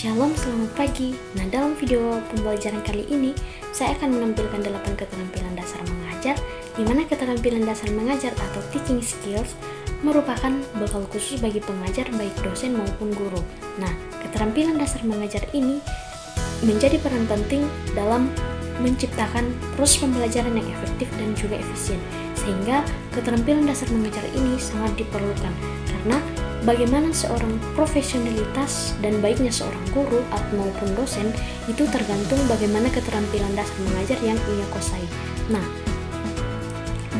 Shalom, selamat pagi. Nah, dalam video pembelajaran kali ini, saya akan menampilkan 8 keterampilan dasar mengajar, di mana keterampilan dasar mengajar atau teaching skills merupakan bekal khusus bagi pengajar baik dosen maupun guru. Nah, keterampilan dasar mengajar ini menjadi peran penting dalam menciptakan proses pembelajaran yang efektif dan juga efisien, sehingga keterampilan dasar mengajar ini sangat diperlukan karena bagaimana seorang profesionalitas dan baiknya seorang guru maupun dosen itu tergantung bagaimana keterampilan dasar mengajar yang ia kuasai. Nah,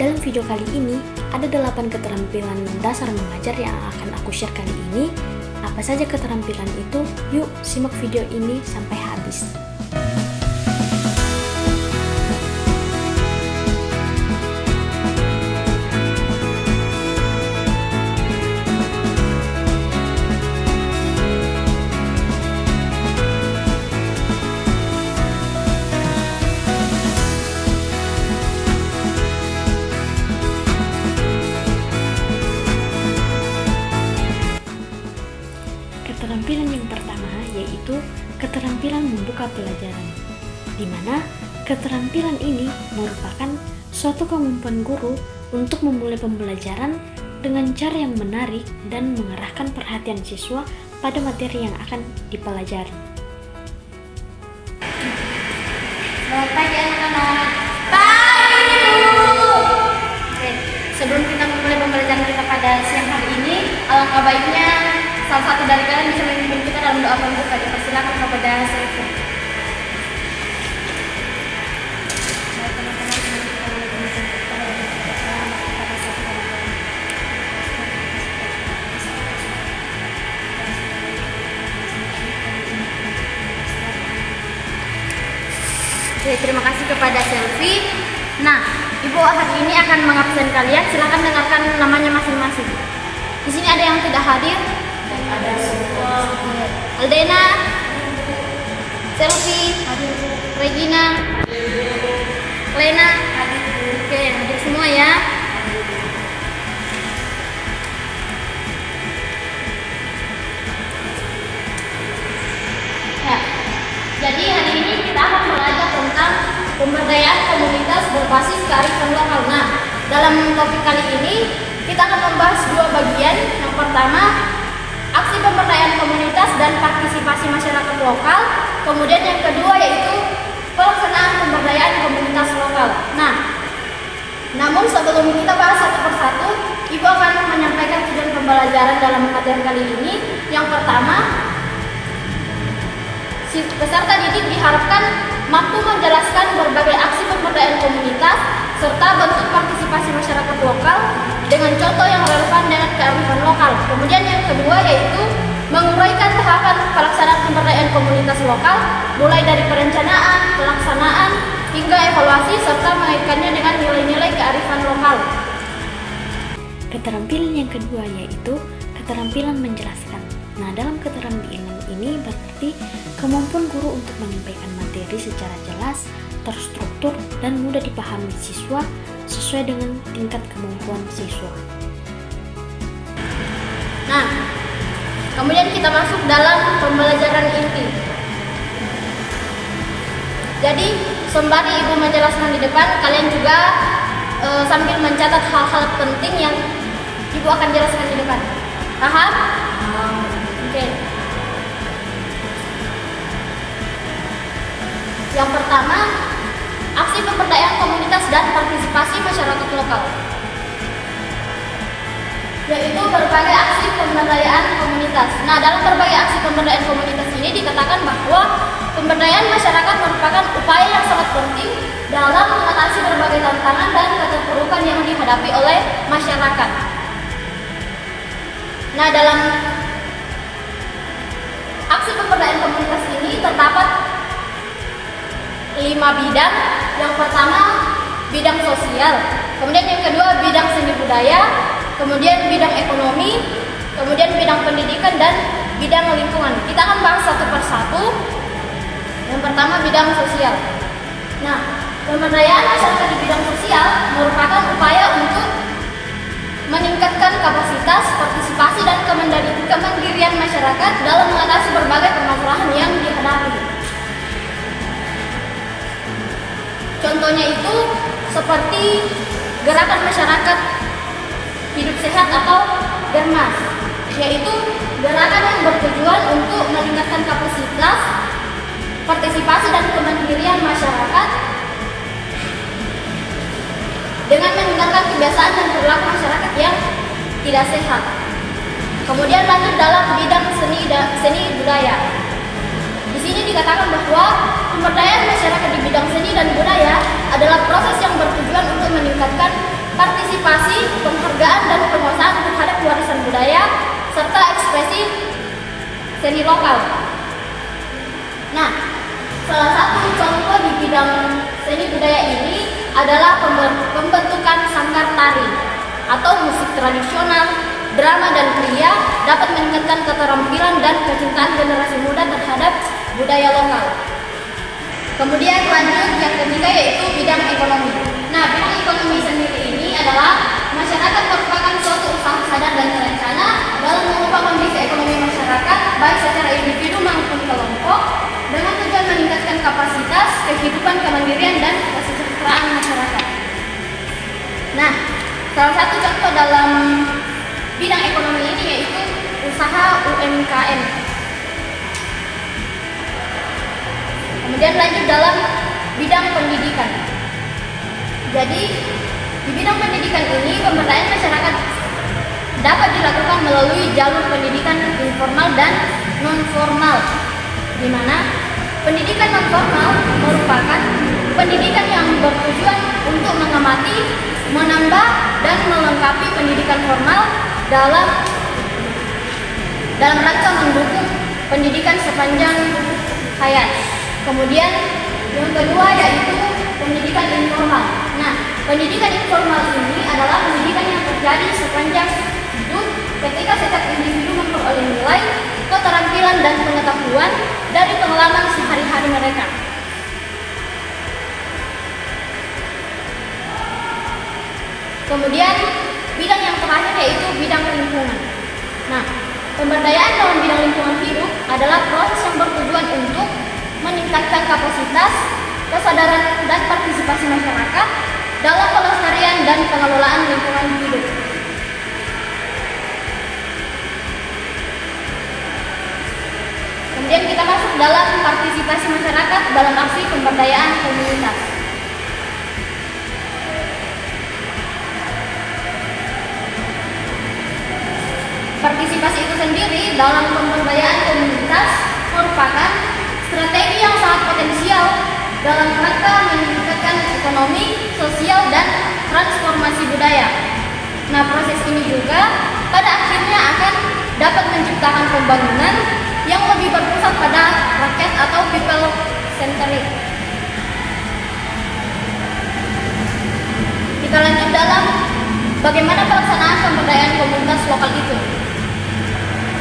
dalam video kali ini ada 8 keterampilan dasar mengajar yang akan aku share kali ini. Apa saja keterampilan itu? Yuk simak video ini sampai habis. Keterampilan yang pertama yaitu keterampilan membuka pelajaran, di mana keterampilan ini merupakan suatu kemampuan guru untuk memulai pembelajaran dengan cara yang menarik dan mengarahkan perhatian siswa pada materi yang akan dipelajari. Selamat pagi anak-anak. Pagi Bu. Oke, sebelum kita memulai pembelajaran kita pada siang hari ini, alangkah baiknya salah satu dari kalian bisa memimpin kita dalam doa pembuka. Dipersilakan kepada Sylvie. Oke, terima kasih kepada Sylvie. Nah, Ibu hari ini akan mengabsen kalian. Silakan dengarkan namanya masing-masing. Di sini ada yang tidak hadir. Ada semua. Aldena, Sylvie, Regina, Lena. Oke, hadir semua ya. Ya. Jadi hari ini kita akan belajar tentang pemberdayaan komunitas berbasis kearifan lokal. Nah, dalam topik kali ini kita akan membahas 2 bagian. Yang pertama, aksi pemberdayaan komunitas dan partisipasi masyarakat lokal. Kemudian yang kedua yaitu pelaksanaan pemberdayaan komunitas lokal. Nah, namun sebelum kita bahas satu persatu, Ibu akan menyampaikan tujuan pembelajaran dalam materi kali ini. Yang pertama, peserta didik diharapkan mampu menjelaskan berbagai aksi pemberdayaan komunitas serta bentuk partisipasi masyarakat lokal dengan contoh yang relevan dengan kearifan lokal. Kemudian yang kedua yaitu menguraikan tahapan pelaksanaan pemberdayaan komunitas lokal mulai dari perencanaan, pelaksanaan, hingga evaluasi serta mengaitkannya dengan nilai-nilai kearifan lokal. Keterampilan yang kedua yaitu keterampilan menjelaskan. Nah, dalam keterampilan ini berarti kemampuan guru untuk menyampaikan materi secara jelas, terstruktur, dan mudah dipahami siswa sesuai dengan tingkat kemampuan siswa. Nah, kemudian kita masuk dalam pembelajaran inti. Jadi, sembari Ibu menjelaskan di depan, kalian juga sambil mencatat hal-hal penting yang Ibu akan jelaskan di depan. Paham? Oke. Yang pertama, aksi pemberdayaan komunitas dan partisipasi masyarakat lokal, yaitu berbagai aksi pemberdayaan komunitas. Nah, dalam berbagai aksi pemberdayaan komunitas ini dikatakan bahwa pemberdayaan masyarakat merupakan upaya yang sangat penting dalam mengatasi berbagai tantangan dan keterpurukan yang dihadapi oleh masyarakat. Nah, dalam aksi pemberdayaan komunitas ini terdapat 5 bidang. Yang pertama, bidang sosial. Kemudian yang kedua, bidang seni budaya. Kemudian bidang ekonomi. Kemudian bidang pendidikan dan bidang lingkungan. Kita akan bahas satu persatu. Yang pertama, bidang sosial. Nah, pemberdayaan masyarakat di bidang sosial merupakan upaya untuk meningkatkan kapasitas, partisipasi, dan kemandirian masyarakat masyarakat dalam mengatasi berbagai permasalahan yang dihadapi. Contohnya itu seperti gerakan masyarakat hidup sehat atau Germas, yaitu gerakan yang bertujuan untuk meningkatkan kapasitas, partisipasi dan kemandirian masyarakat dengan meninggalkan kebiasaan dan perilaku masyarakat yang tidak sehat. Kemudian lanjut dalam bidang seni budaya. Di sini dikatakan bahwa pemberdayaan masyarakat di bidang seni dan budaya adalah proses yang bertujuan untuk meningkatkan partisipasi, penghargaan dan penguasaan terhadap warisan budaya serta ekspresi seni lokal. Nah, salah satu contoh di bidang seni budaya ini adalah pembentukan sanggar tari atau musik tradisional, drama dan kriya dapat meningkatkan keterampilan dan kecintaan generasi muda terhadap budaya lokal. Kemudian lanjut yang ketiga yaitu bidang ekonomi. Nah, bidang ekonomi sendiri ini adalah masyarakat merupakan suatu usaha sadar dan terencana dalam mengubah kondisi ekonomi masyarakat baik secara individu maupun kelompok dengan tujuan meningkatkan kapasitas, kehidupan, kemandirian dan kesejahteraan masyarakat. Nah, salah satu contoh dalam bidang ekonomi ini yaitu usaha UMKM. Kemudian lanjut dalam bidang pendidikan. Jadi di bidang pendidikan ini pemberdayaan masyarakat dapat dilakukan melalui jalur pendidikan informal dan non-formal, di mana pendidikan non-formal merupakan pendidikan yang bertujuan untuk mengamati, menambah dan melengkapi pendidikan formal dalam rangka mendukung pendidikan sepanjang hayat. Kemudian yang kedua yaitu pendidikan informal. Nah, pendidikan informal ini adalah pendidikan yang terjadi sepanjang hidup ketika setiap individu memperoleh nilai, keterampilan dan pengetahuan dari pengalaman sehari-hari mereka. Kemudian bidang yang terakhir yaitu bidang lingkungan. Nah, pemberdayaan dalam bidang lingkungan hidup adalah proses yang bertujuan untuk meningkatkan kapasitas, kesadaran dan partisipasi masyarakat dalam pelestarian dan pengelolaan lingkungan hidup. Kemudian kita masuk dalam partisipasi masyarakat dalam aksi pemberdayaan komunitas. Partisipasi itu sendiri dalam pemberdayaan komunitas merupakan strategi yang sangat potensial dalam rangka meningkatkan ekonomi, sosial, dan transformasi budaya. Nah, proses ini juga pada akhirnya akan dapat menciptakan pembangunan yang lebih berpusat pada rakyat atau people centric. Kita lanjut dalam bagaimana pelaksanaan pemberdayaan komunitas lokal itu.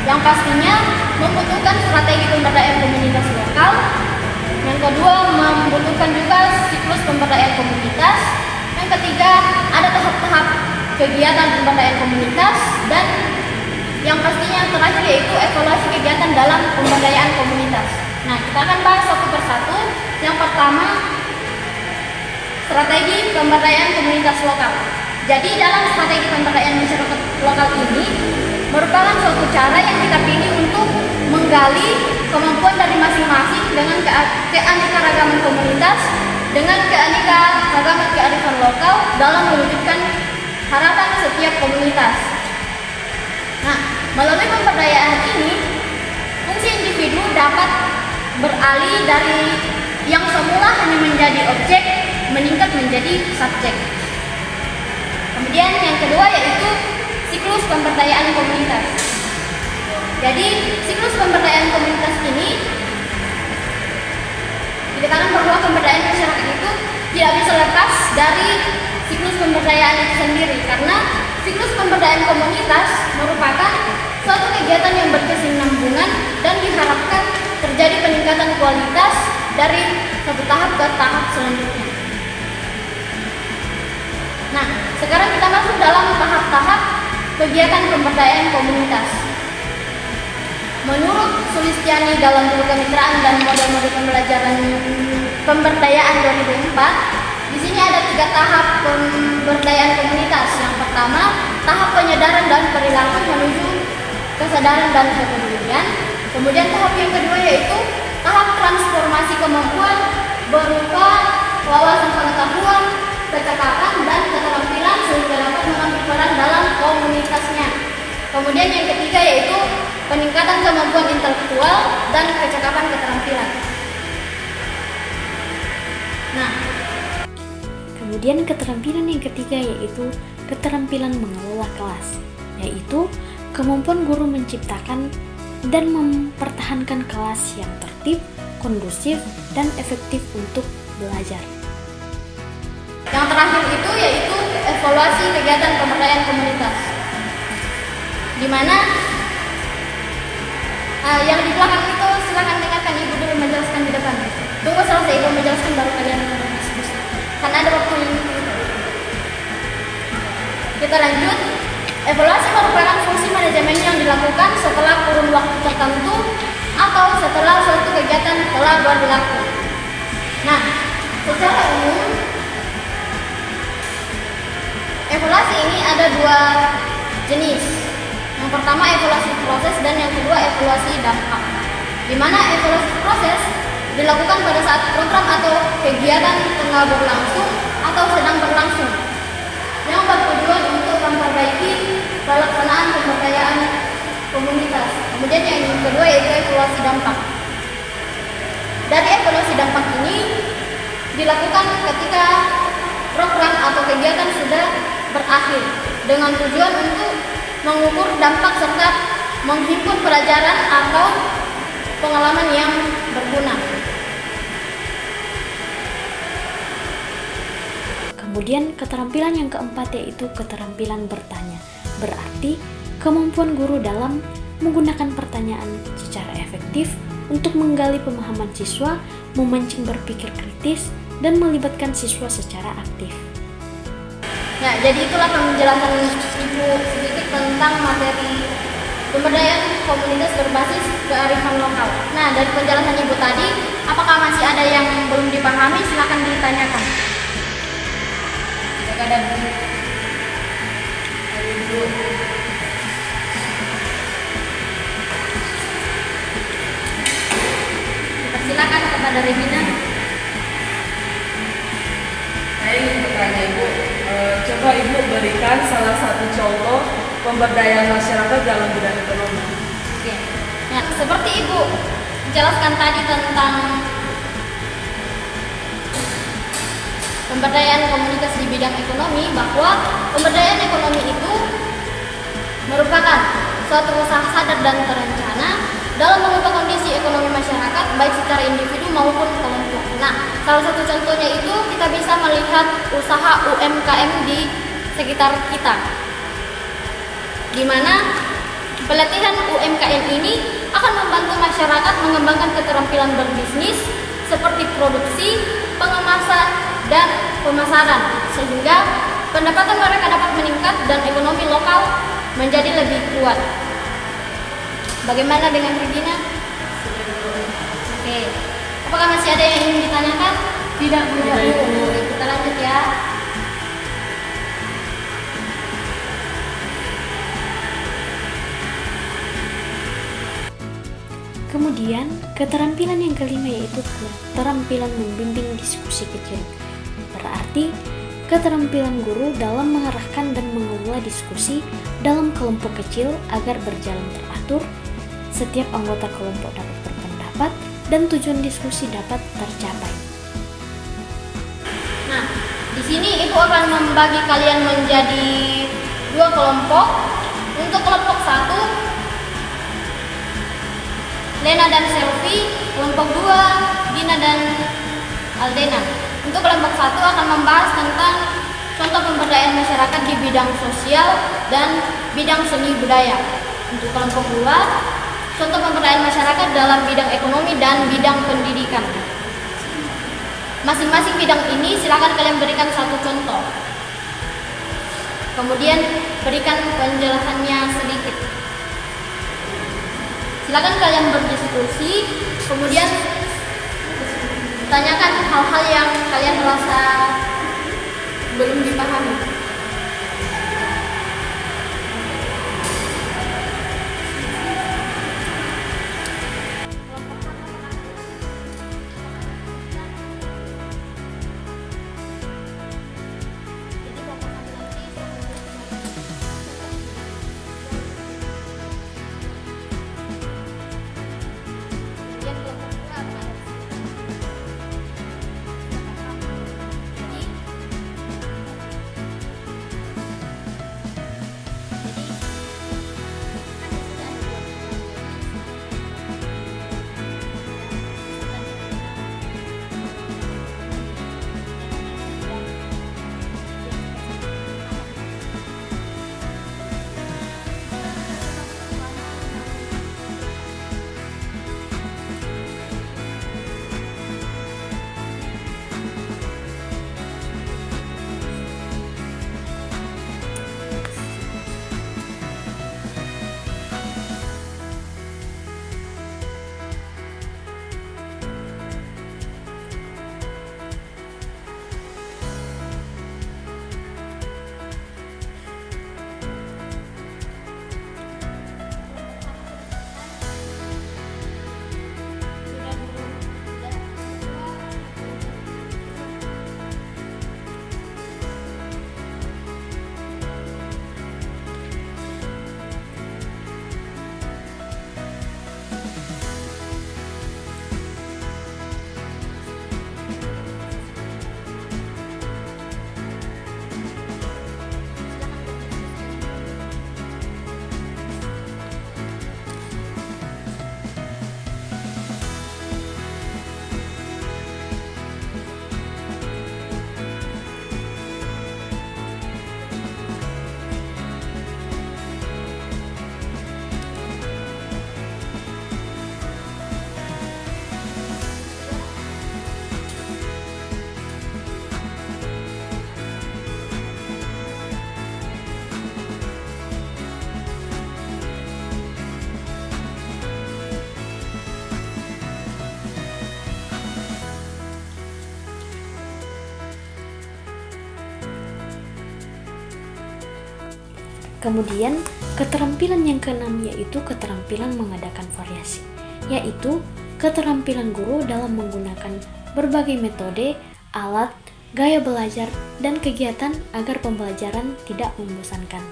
Yang pastinya membutuhkan strategi pemberdayaan komunitas lokal. Yang kedua, membutuhkan juga siklus pemberdayaan komunitas. Yang ketiga, ada tahap-tahap kegiatan pemberdayaan komunitas. Dan yang pastinya yang terakhir yaitu evaluasi kegiatan dalam pemberdayaan komunitas. Nah, kita akan bahas satu persatu. Yang pertama, strategi pemberdayaan komunitas lokal. Jadi dalam strategi pemberdayaan masyarakat lokal ini merupakan suatu cara yang kita pilih untuk menggali kemampuan dari masing-masing dengan keanekaragaman komunitas, dengan keanekaragaman kearifan lokal dalam mewujudkan harapan setiap komunitas. Nah, melalui pemberdayaan ini, fungsi individu dapat beralih dari yang semula hanya menjadi objek, meningkat menjadi subjek. Kemudian yang kedua yaitu siklus pemberdayaan komunitas. Jadi siklus pemberdayaan komunitas ini dikatakan bahwa pemberdayaan masyarakat itu tidak bisa lepas dari siklus pemberdayaan itu sendiri, karena siklus pemberdayaan komunitas merupakan suatu kegiatan yang berkesinambungan dan diharapkan terjadi peningkatan kualitas dari satu tahap ke tahap selanjutnya. Nah, sekarang kita masuk dalam tahap-tahap kegiatan pemberdayaan komunitas. menurut Sulistiani dalam buku Kemitraan dan Model-model Pembelajaran Pemberdayaan 2004, di sini ada 3 tahap pemberdayaan komunitas. Yang pertama, tahap penyadaran dan perilaku menuju kesadaran dan kepedulian. Kemudian tahap yang kedua yaitu tahap transformasi kemampuan berupa wawasan pengetahuan, kecakapan, dan keterampilan sehingga dapat mengambil peran dalam komunitasnya. Kemudian yang ketiga yaitu peningkatan kemampuan intelektual dan kecakapan keterampilan. Nah, kemudian keterampilan yang ketiga yaitu keterampilan mengelola kelas, yaitu kemampuan guru menciptakan dan mempertahankan kelas yang tertib, kondusif, dan efektif untuk belajar. Yang terakhir itu yaitu evaluasi kegiatan pemberdayaan komunitas, di mana yang di belakang itu silakan dengarkan ibu dulu menjelaskan di depan. Tunggu selesai ibu menjelaskan baru kalian berdiskusi. Karena ada waktu ini. Kita lanjut. Evaluasi merupakan fungsi manajemen yang dilakukan setelah kurun waktu tertentu atau setelah suatu kegiatan telah berlaku. Nah, secara umum evaluasi ini ada 2 jenis. Yang pertama evaluasi proses dan yang kedua evaluasi dampak. Di mana evaluasi proses dilakukan pada saat program atau kegiatan tengah berlangsung atau sedang berlangsung, yang bertujuan untuk memperbaiki pelaksanaan pemberdayaan komunitas. Kemudian yang kedua yaitu evaluasi dampak. Dari evaluasi dampak ini dilakukan ketika program atau kegiatan sudah berakhir dengan tujuan untuk mengukur dampak serta menghimpun pelajaran atau pengalaman yang berguna. Kemudian keterampilan yang keempat yaitu keterampilan bertanya. Berarti kemampuan guru dalam menggunakan pertanyaan secara efektif untuk menggali pemahaman siswa, memancing berpikir kritis, dan melibatkan siswa secara aktif. Ya, jadi itulah penjelasan Ibu sedikit tentang materi pemberdayaan komunitas berbasis kearifan lokal. Nah, dari penjelasan Ibu tadi, apakah masih ada yang belum dipahami? Silakan ditanyakan. Ada Bu. Silakan kepada Regina. Saya ingin bertanya Ibu, coba Ibu berikan salah satu contoh pemberdayaan masyarakat dalam bidang ekonomi. Oke. Nah, seperti Ibu jelaskan tadi tentang pemberdayaan komunitas di bidang ekonomi, bahwa pemberdayaan ekonomi itu merupakan suatu usaha sadar dan terencana dalam mengubah kondisi ekonomi masyarakat baik secara individu maupun kelompok. Nah, salah satu contohnya itu kita bisa melihat usaha UMKM di sekitar kita, di mana pelatihan UMKM ini akan membantu masyarakat mengembangkan keterampilan berbisnis seperti produksi, pengemasan, dan pemasaran, sehingga pendapatan mereka dapat meningkat dan ekonomi lokal menjadi lebih kuat. Bagaimana dengan Regina? Oke. Apakah masih ada yang ingin ditanyakan? Tidak, Bu. Oke, kita lanjut ya. Kemudian, keterampilan yang kelima yaitu keterampilan membimbing diskusi kecil. Berarti, keterampilan guru dalam mengarahkan dan mengelola diskusi dalam kelompok kecil agar berjalan teratur, setiap anggota kelompok dapat berpendapat, dan tujuan diskusi dapat tercapai. Nah, di sini Ibu akan membagi kalian menjadi 2 kelompok. Untuk kelompok 1, Lena dan Selvi. Kelompok 2, Dina dan Aldena. Untuk kelompok 1 akan membahas tentang contoh pemberdayaan masyarakat di bidang sosial dan bidang seni budaya. Untuk kelompok 2, contoh pemberdayaan masyarakat dalam bidang ekonomi dan bidang pendidikan. Masing-masing bidang ini silakan kalian berikan 1 contoh. Kemudian berikan penjelasannya sedikit. Silakan kalian berdiskusi, kemudian tanyakan hal-hal yang kalian merasa belum dipahami. Kemudian, keterampilan yang keenam yaitu keterampilan mengadakan variasi, yaitu keterampilan guru dalam menggunakan berbagai metode, alat, gaya belajar, dan kegiatan agar pembelajaran tidak membosankan.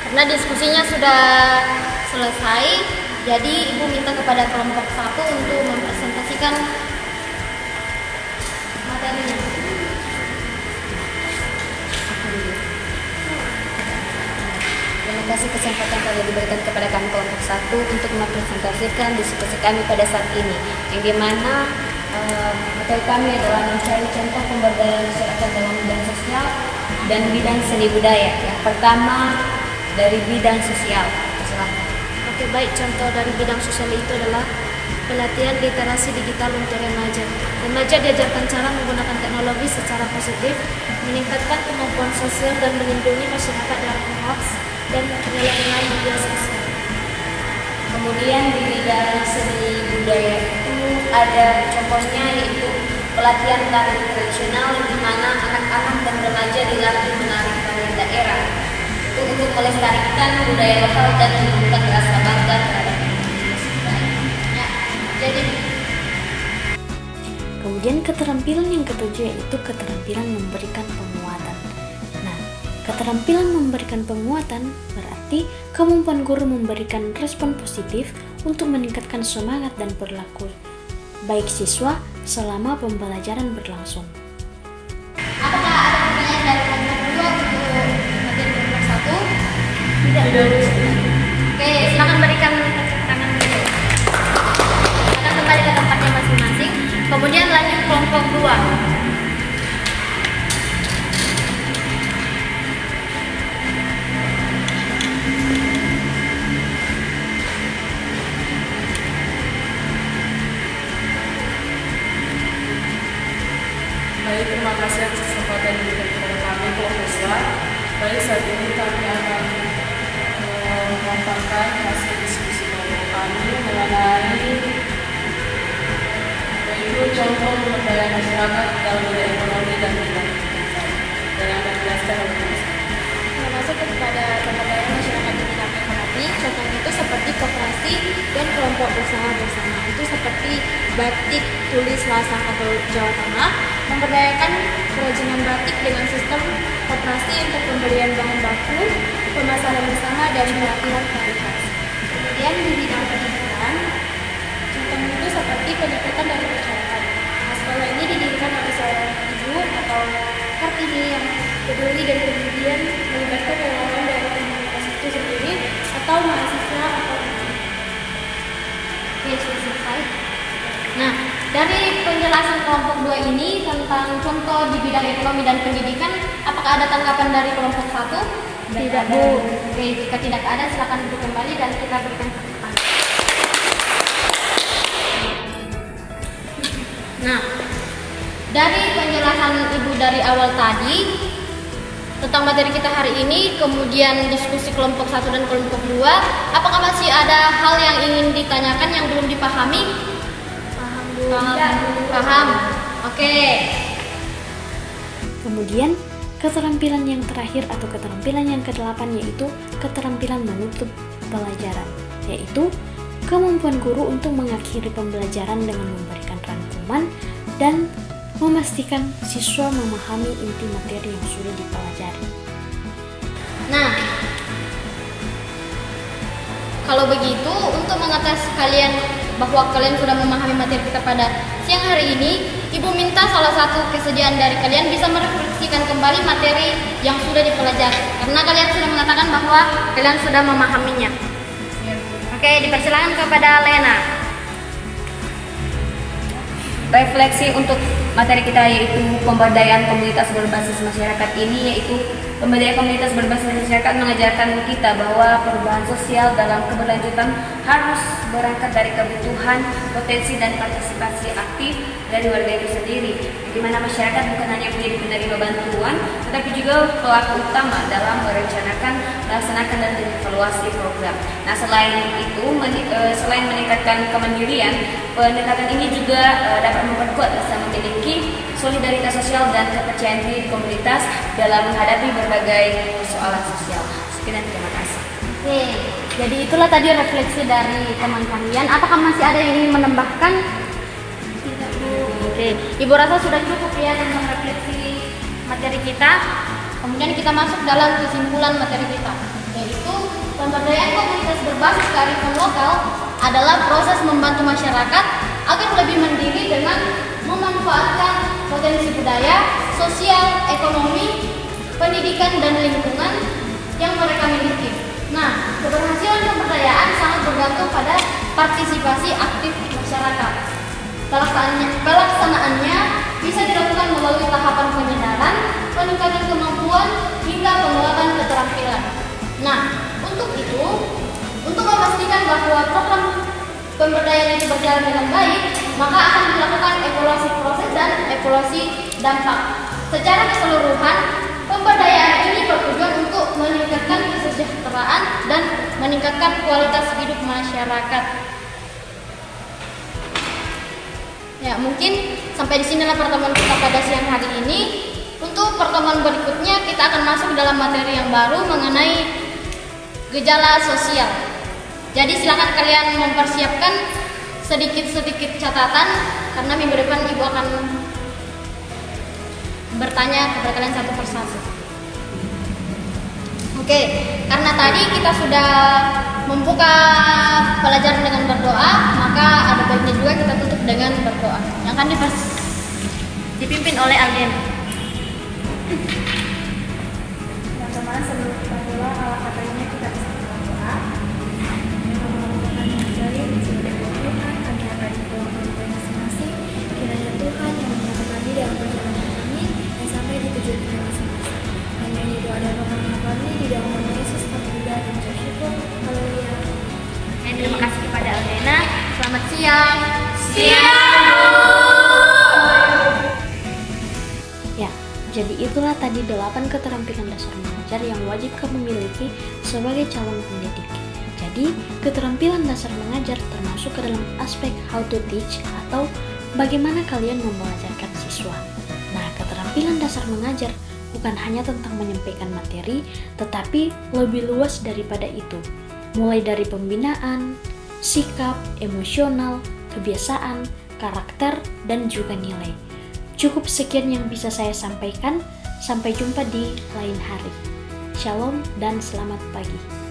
Karena diskusinya sudah selesai, jadi Ibu minta kepada kelompok 1 untuk mempresentasikan materinya. Terima kasih kesempatan telah diberikan kepada kami kelompok 1 untuk mempresentasikan diskusi kami pada saat ini, yang dimana materi kami adalah mencari contoh pemberdayaan masyarakat dalam bidang sosial dan bidang seni budaya. Yang pertama dari bidang sosial. Silakan. Oke, baik. Contoh dari bidang sosial itu adalah pelatihan literasi digital untuk remaja. Remaja diajarkan cara menggunakan teknologi secara positif, meningkatkan kemampuan sosial dan melindungi masyarakat dari hoax dan nilai-nilai media sosial. Kemudian di bidang seni budaya itu ada contohnya yaitu pelatihan tari tradisional, di mana anak-anak dan remaja dilatih menari tarian daerah. Itu untuk melestarikan budaya lokal dan menumbuhkan rasa bangga terhadap Indonesia. Ya, jadi Kemudian keterampilan yang ketujuh yaitu keterampilan memberikan penguatan. Nah, keterampilan memberikan penguatan berarti kemampuan guru memberikan respon positif untuk meningkatkan semangat dan perilaku baik siswa selama pembelajaran berlangsung. apakah ada pertanyaan dari kelompok 2 untuk materi kelompok 1? Tidak. Oke, silakan berikan tangan dulu. Silakan kembali ke tempatnya masing-masing. Kemudian lanjut kelompok 2. mengenai yaitu contoh pemberdayaan masyarakat dalam bidang ekonomi dan bidang kehidupan. Dan yang menjelaskan Masuk kepada pemberdayaan masyarakat di bidang ekonomi, contohnya itu seperti koperasi dan kelompok usaha bersama. Itu seperti batik tulis Lasang atau Jawa Tengah, memberdayakan kerajinan batik dengan sistem koperasi untuk pembelian bahan baku, pemasaran bersama, dan pelatihan kualitas. Kemudian di bidang pendidikan, contohnya itu seperti pendekatan dari masyarakat. Nah, sekolah ini didirikan oleh seorang ibu atau Kartini yang peduli dan kemudian melibatkan relawan dari komunitas itu sendiri atau mahasiswa atau selesai. Nah, dari penjelasan kelompok 2 ini tentang contoh di bidang ekonomi dan pendidikan, apakah ada tanggapan dari kelompok 1? Tidak, Bu. Oke, jika tidak ada, silakan duduk kembali dan kita berikan tepuk. Nah, dari penjelasan Ibu dari awal tadi tentang materi kita hari ini, kemudian diskusi kelompok 1 dan kelompok 2, apakah masih ada hal yang ingin ditanyakan yang belum dipahami? Paham. Oke. Kemudian, keterampilan yang terakhir atau keterampilan yang ke-8 yaitu keterampilan menutup pelajaran, yaitu kemampuan guru untuk mengakhiri pembelajaran dengan memberikan rangkuman dan memastikan siswa memahami inti materi yang sudah dipelajari. Nah, kalau begitu, untuk mengatas kalian bahwa kalian sudah memahami materi kita pada siang hari ini, Ibu minta salah satu kesediaan dari kalian bisa merefleksikan kembali materi yang sudah dipelajari, karena kalian sudah mengatakan bahwa kalian sudah memahaminya. Oke, dipersilakan kepada Lena. Refleksi untuk materi kita yaitu pemberdayaan komunitas berbasis masyarakat ini, yaitu pemberdayaan komunitas berbasis masyarakat mengajarkan kita bahwa perubahan sosial dalam keberlanjutan harus berangkat dari kebutuhan, potensi, dan partisipasi aktif dari warga itu sendiri, di mana masyarakat bukan hanya menjadi penerima bantuan, tetapi juga pelaku utama dalam merencanakan, melaksanakan, dan mengevaluasi program. Nah, selain itu, selain meningkatkan kemandirian, pendekatan ini juga dapat memperkuat rasa memiliki solidaritas sosial dan kepercayaan diri komunitas dalam menghadapi berbagai persoalan sosial. Sekian, terima kasih. Oke, jadi itulah tadi refleksi dari teman kalian. Apakah masih ada yang ingin menambahkan? tidak, Bu. Oke, Ibu rasa sudah cukup ya tentang refleksi materi kita. Kemudian kita masuk dalam kesimpulan materi kita, yaitu pemberdayaan komunitas berbasis kearifan lokal adalah proses membantu masyarakat agar lebih mandiri dengan memanfaatkan potensi budaya, sosial, ekonomi, pendidikan, dan lingkungan yang mereka miliki. Nah, keberhasilan pemberdayaan sangat bergantung pada partisipasi aktif masyarakat. Pelaksanaannya bisa dilakukan melalui tahapan penyadaran, peningkatan kemampuan, hingga penguatan keterampilan. Nah, untuk itu, untuk memastikan bahwa program pemberdayaan itu berjalan dengan baik, maka akan dilakukan evaluasi proses dan evaluasi dampak. Secara keseluruhan, pemberdayaan ini bertujuan untuk meningkatkan kesejahteraan dan meningkatkan kualitas hidup masyarakat. Ya, mungkin sampai di sinilah pertemuan kita pada siang hari ini. Untuk pertemuan berikutnya kita akan masuk dalam materi yang baru mengenai gejala sosial. Jadi silakan kalian mempersiapkan sedikit-sedikit catatan, karena minggu depan Ibu akan bertanya kepada kalian satu persatu. Oke, karena tadi kita sudah membuka pelajaran dengan berdoa, maka ada baiknya juga kita tutup dengan berdoa yang akan dipimpin oleh Alden. Teman-teman, sebelum kita berdoa, ala katanya kita bisa berdoa. Tuhan, kami akan berdoa untuk masing-masing. Kiranya Tuhan yang menyertai kami dalam perjalanan kami dan sampai di tujuan kita masing-masing. Hanya ini doa dan permohonan kami di dalam nama Yesus kami berdoa dan bersyukur. Haleluya. Terima kasih kepada Aldena. Selamat siang. Ya, jadi itulah tadi 8 keterampilan dasar mengajar yang wajib kamu miliki sebagai calon pendidik. Jadi, keterampilan dasar mengajar termasuk ke dalam aspek how to teach atau bagaimana kalian mengajarkan siswa. Nah, keterampilan dasar mengajar bukan hanya tentang menyampaikan materi, tetapi lebih luas daripada itu. Mulai dari pembinaan, sikap, emosional, kebiasaan, karakter, dan juga nilai. Cukup sekian yang bisa saya sampaikan. Sampai jumpa di lain hari. Shalom dan selamat pagi.